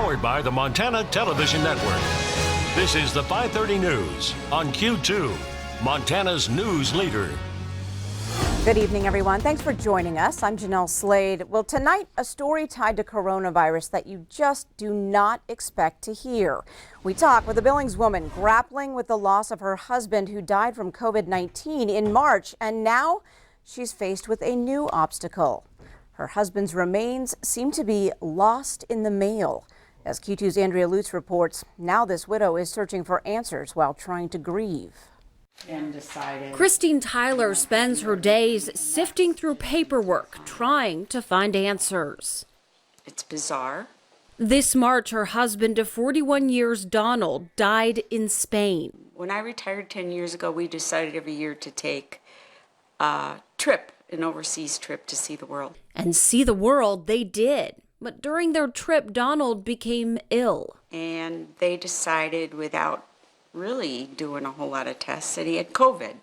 Powered by the Montana Television Network. This is the 530 News on Q2, Montana's news leader. Good evening, everyone. Thanks for joining us. I'm Jeanelle Slade. Well, tonight, a story tied to coronavirus that you just do not expect to hear. We talk with a Billings woman grappling with the loss of her husband who died from COVID-19 in March, and now she's faced with a new obstacle. Her husband's remains seem to be lost in the mail. As Q2's Andrea Lutz reports, now this widow is searching for answers while trying to grieve. Christine Tyler spends her days sifting through paperwork, trying to find answers. It's bizarre. This March, her husband of 41 years, Donald, died in Spain. When I retired 10 years ago, we decided every year to take a trip, an overseas trip to see the world. And see the world they did. But during their trip, Donald became ill. And they decided, without really doing a whole lot of tests, that he had COVID.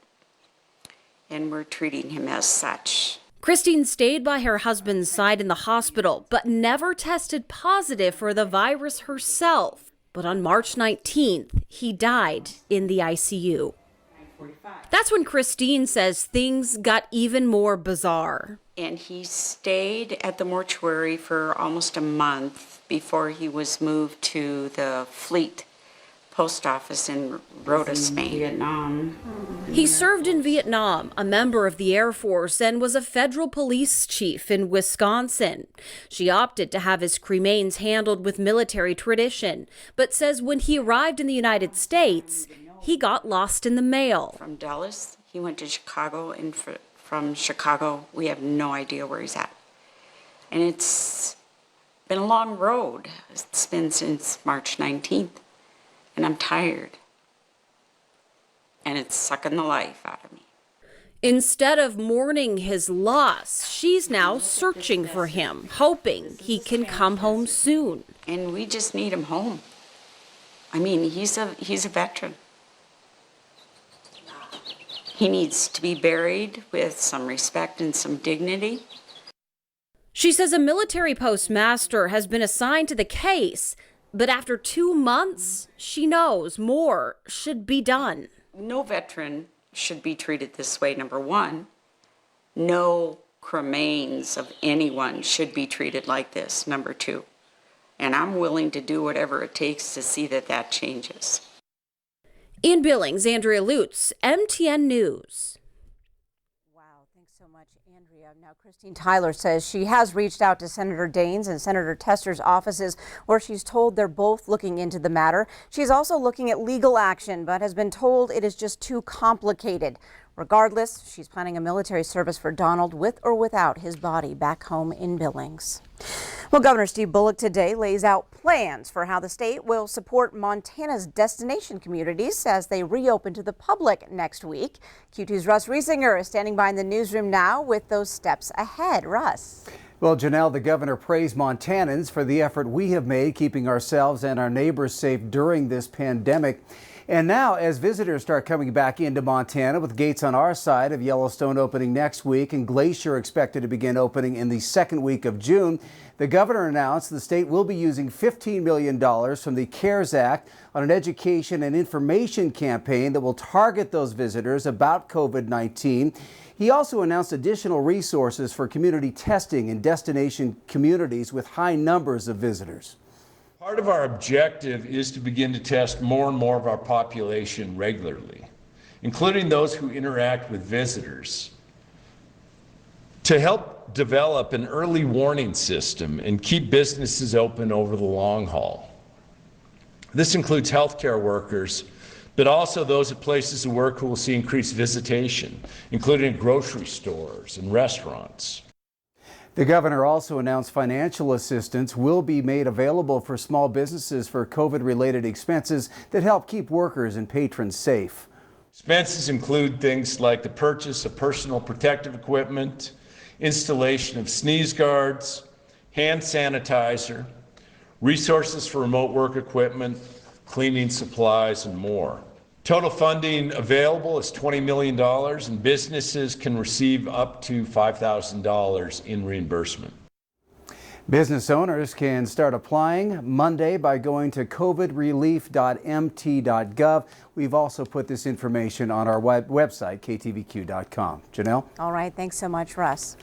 And we're treating him as such. Christine stayed by her husband's side in the hospital, but never tested positive for the virus herself. But on March 19th, he died in the ICU. That's when Christine says things got even more bizarre. And he stayed at the mortuary for almost a month before he was moved to the Fleet post office in Rota, Spain. Vietnam. He served in Vietnam, a member of the Air Force, and was a federal police chief in Wisconsin. She opted to have his cremains handled with military tradition, but says when he arrived in the United States, he got lost in the mail. From Dallas, he went to Chicago, and from Chicago, we have no idea where he's at. And it's been a long road. It's been since March 19th. And I'm tired. And it's sucking the life out of me. Instead of mourning his loss, she's now searching for him, hoping he can come home soon. And we just need him home. I mean, he's a veteran. He needs to be buried with some respect and some dignity. She says a military postmaster has been assigned to the case. But after 2 months, she knows more should be done. No veteran should be treated this way, number one. No cremains of anyone should be treated like this, number two. And I'm willing to do whatever it takes to see that that changes. In Billings, Andrea Lutz, MTN News. Thanks so much, Andrea. Now, Christine Tyler says she has reached out to Senator Daines and Senator Tester's offices, where she's told they're both looking into the matter. She's also looking at legal action, but has been told it is just too complicated. Regardless, she's planning a military service for Donald with or without his body back home in Billings. Well, Governor Steve Bullock today lays out plans for how the state will support Montana's destination communities as they reopen to the public next week. Q2's Russ Riesinger is standing by in the newsroom now with those steps ahead. Russ. Well, Jeanelle, the governor praised Montanans for the effort we have made keeping ourselves and our neighbors safe during this pandemic. And now, as visitors start coming back into Montana, with gates on our side of Yellowstone opening next week and Glacier expected to begin opening in the second week of June, the governor announced the state will be using $15 million from the CARES Act on an education and information campaign that will target those visitors about COVID-19. He also announced additional resources for community testing in destination communities with high numbers of visitors. Part of our objective is to begin to test more and more of our population regularly, including those who interact with visitors, to help develop an early warning system and keep businesses open over the long haul. This includes healthcare workers, but also those at places of work who will see increased visitation, including grocery stores and restaurants. The governor also announced financial assistance will be made available for small businesses for COVID-related expenses that help keep workers and patrons safe. Expenses include things like the purchase of personal protective equipment, installation of sneeze guards, hand sanitizer, resources for remote work equipment, cleaning supplies, and more. Total funding available is $20 million, and businesses can receive up to $5,000 in reimbursement. Business owners can start applying Monday by going to covidrelief.mt.gov. We've also put this information on our website, ktvq.com. Jeanelle? All right, thanks so much, Russ.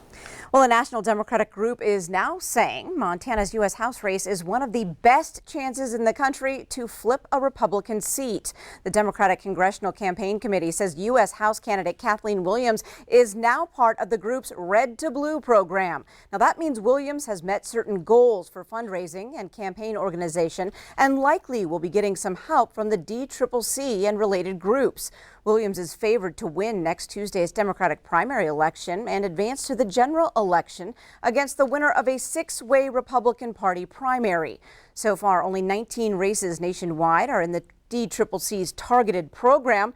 Well, a national Democratic group is now saying Montana's U.S. House race is one of the best chances in the country to flip a Republican seat. The Democratic Congressional Campaign Committee says U.S. House candidate Kathleen Williams is now part of the group's Red to Blue program. Now, that means Williams has met certain goals for fundraising and campaign organization and likely will be getting some help from the DCCC and related groups. Williams is favored to win next Tuesday's Democratic primary election and advance to the general election against the winner of a six-way Republican Party primary. So far, only 19 races nationwide are in the DCCC's targeted program.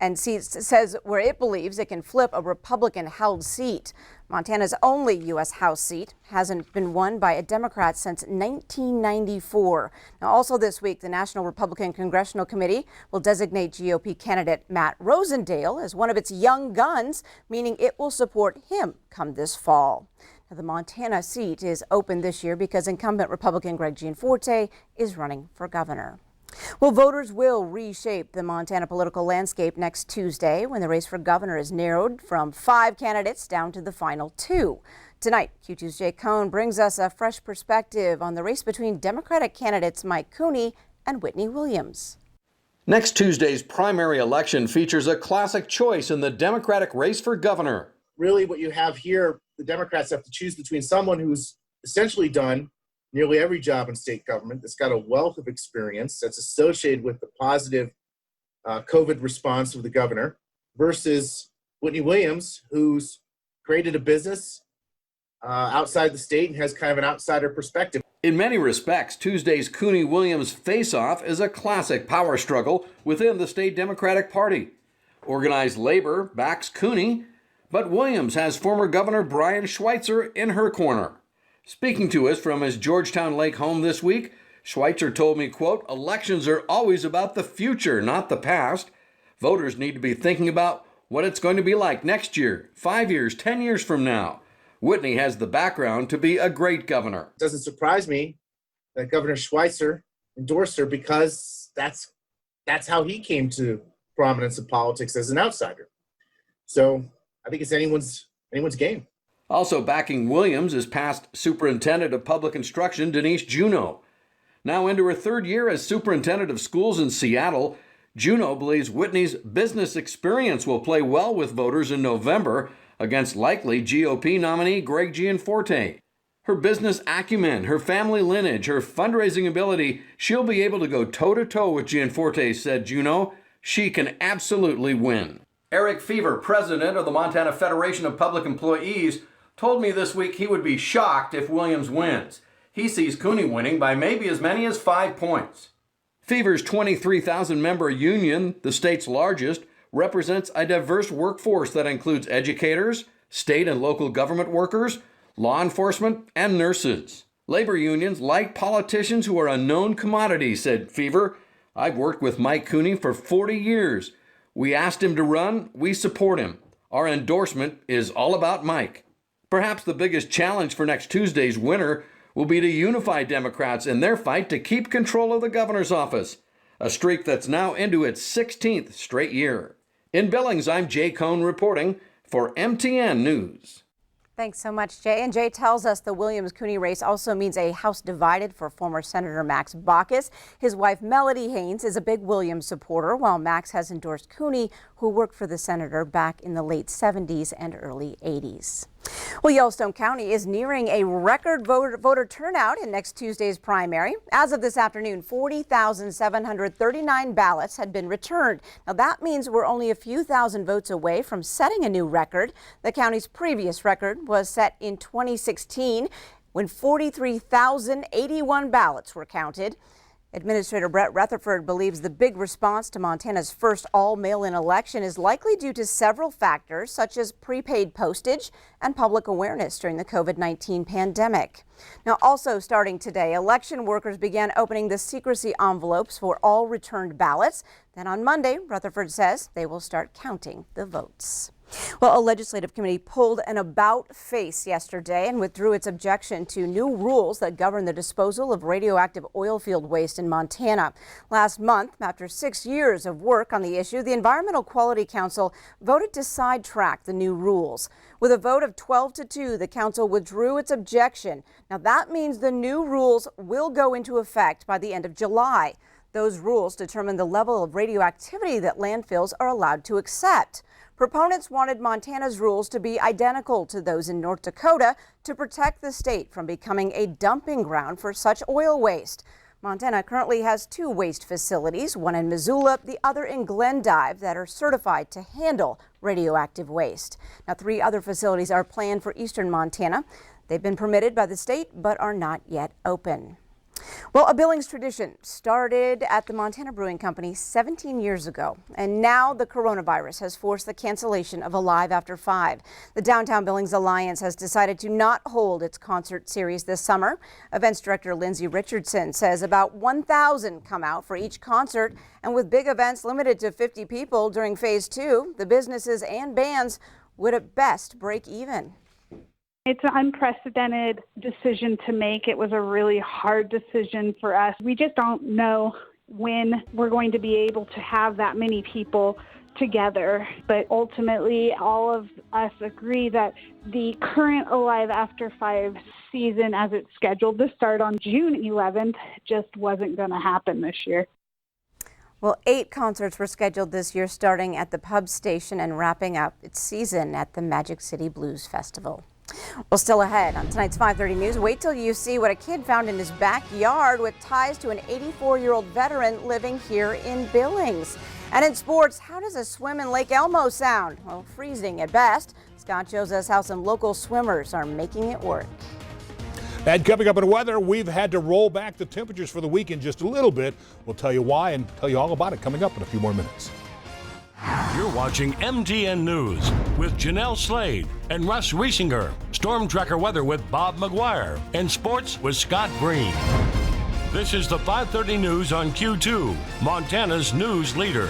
And says where it believes it can flip a Republican-held seat. Montana's only U.S. House seat hasn't been won by a Democrat since 1994. Now, also this week, the National Republican Congressional Committee will designate GOP candidate Matt Rosendale as one of its young guns, meaning it will support him come this fall. Now, the Montana seat is open this year because incumbent Republican Greg Gianforte is running for governor. Well, voters will reshape the Montana political landscape next Tuesday when the race for governor is narrowed from 5 candidates down to the final 2. Tonight, Q2's Jay Cohn brings us a fresh perspective on the race between Democratic candidates Mike Cooney and Whitney Williams. Next Tuesday's primary election features a classic choice in the Democratic race for governor. Really what you have here, the Democrats have to choose between someone who's essentially done nearly every job in state government, that's got a wealth of experience, that's associated with the positive COVID response of the governor, versus Whitney Williams, who's created a business outside the state and has kind of an outsider perspective. In many respects, Tuesday's Cooney-Williams face-off is a classic power struggle within the state Democratic Party. Organized labor backs Cooney, but Williams has former Governor Brian Schweitzer in her corner. Speaking to us from his Georgetown Lake home this week, Schweitzer told me, quote, "Elections are always about the future, not the past. Voters need to be thinking about what it's going to be like next year, 5 years, 10 years from now. Whitney has the background to be a great governor." It doesn't surprise me that Governor Schweitzer endorsed her because that's how he came to prominence in politics as an outsider. So I think it's anyone's game. Also backing Williams is past Superintendent of Public Instruction Denise Juneau. Now into her 3rd year as Superintendent of Schools in Seattle, Juneau believes Whitney's business experience will play well with voters in November against likely GOP nominee Greg Gianforte. Her business acumen, her family lineage, her fundraising ability, she'll be able to go toe-to-toe with Gianforte, said Juneau. She can absolutely win. Eric Fever, president of the Montana Federation of Public Employees, told me this week he would be shocked if Williams wins. He sees Cooney winning by maybe as many as 5 points. Fever's 23,000-member union, the state's largest, represents a diverse workforce that includes educators, state and local government workers, law enforcement, and nurses. Labor unions like politicians who are a known commodity, said Fever. "I've worked with Mike Cooney for 40 years. We asked him to run, we support him. Our endorsement is all about Mike." Perhaps the biggest challenge for next Tuesday's winner will be to unify Democrats in their fight to keep control of the governor's office, a streak that's now into its 16th straight year. In Billings, I'm Jay Cohn reporting for MTN News. Thanks so much, Jay. And Jay tells us the Williams-Cooney race also means a House divided for former Senator Max Baucus. His wife, Melody Haynes, is a big Williams supporter, while Max has endorsed Cooney, who worked for the senator back in the late 70s and early 80s. Well, Yellowstone County is nearing a record voter turnout in next Tuesday's primary. As of this afternoon, 40,739 ballots had been returned. Now, that means we're only a few thousand votes away from setting a new record. The county's previous record was set in 2016 when 43,081 ballots were counted. Administrator Brett Rutherford believes the big response to Montana's first all-mail-in election is likely due to several factors, such as prepaid postage and public awareness during the COVID-19 pandemic. Now, also starting today, election workers began opening the secrecy envelopes for all returned ballots. Then on Monday, Rutherford says they will start counting the votes. Well, a legislative committee pulled an about-face yesterday and withdrew its objection to new rules that govern the disposal of radioactive oil field waste in Montana. Last month, after 6 years of work on the issue, the Environmental Quality Council voted to sidetrack the new rules. With a vote of 12-2, the council withdrew its objection. Now, that means the new rules will go into effect by the end of July. Those rules determine the level of radioactivity that landfills are allowed to accept. Proponents wanted Montana's rules to be identical to those in North Dakota to protect the state from becoming a dumping ground for such oil waste. Montana currently has 2 waste facilities, one in Missoula, the other in Glendive, that are certified to handle radioactive waste. Now, 3 other facilities are planned for eastern Montana. They've been permitted by the state but are not yet open. Well, a Billings tradition started at the Montana Brewing Company 17 years ago, and now the coronavirus has forced the cancellation of Alive After 5. The Downtown Billings Alliance has decided to not hold its concert series this summer. Events director Lindsay Richardson says about 1,000 come out for each concert, and with big events limited to 50 people during Phase 2, the businesses and bands would at best break even. It's an unprecedented decision to make. It was a really hard decision for us. We just don't know when we're going to be able to have that many people together. But ultimately, all of us agree that the current Alive After 5 season, as it's scheduled to start on June 11th, just wasn't going to happen this year. Well, 8 concerts were scheduled this year, starting at the Pub Station and wrapping up its season at the Magic City Blues Festival. Well, still ahead on tonight's 5:30 News, wait till you see what a kid found in his backyard with ties to an 84-year-old veteran living here in Billings. And in sports, how does a swim in Lake Elmo sound? Well, freezing at best. Scott shows us how some local swimmers are making it work. And coming up in weather, we've had to roll back the temperatures for the weekend just a little bit. We'll tell you why and tell you all about it coming up in a few more minutes. You're watching MTN News with Jeanelle Slade and Russ Riesinger. Storm Tracker weather with Bob McGuire. And sports with Scott Green. This is the 5:30 News on Q2, Montana's news leader.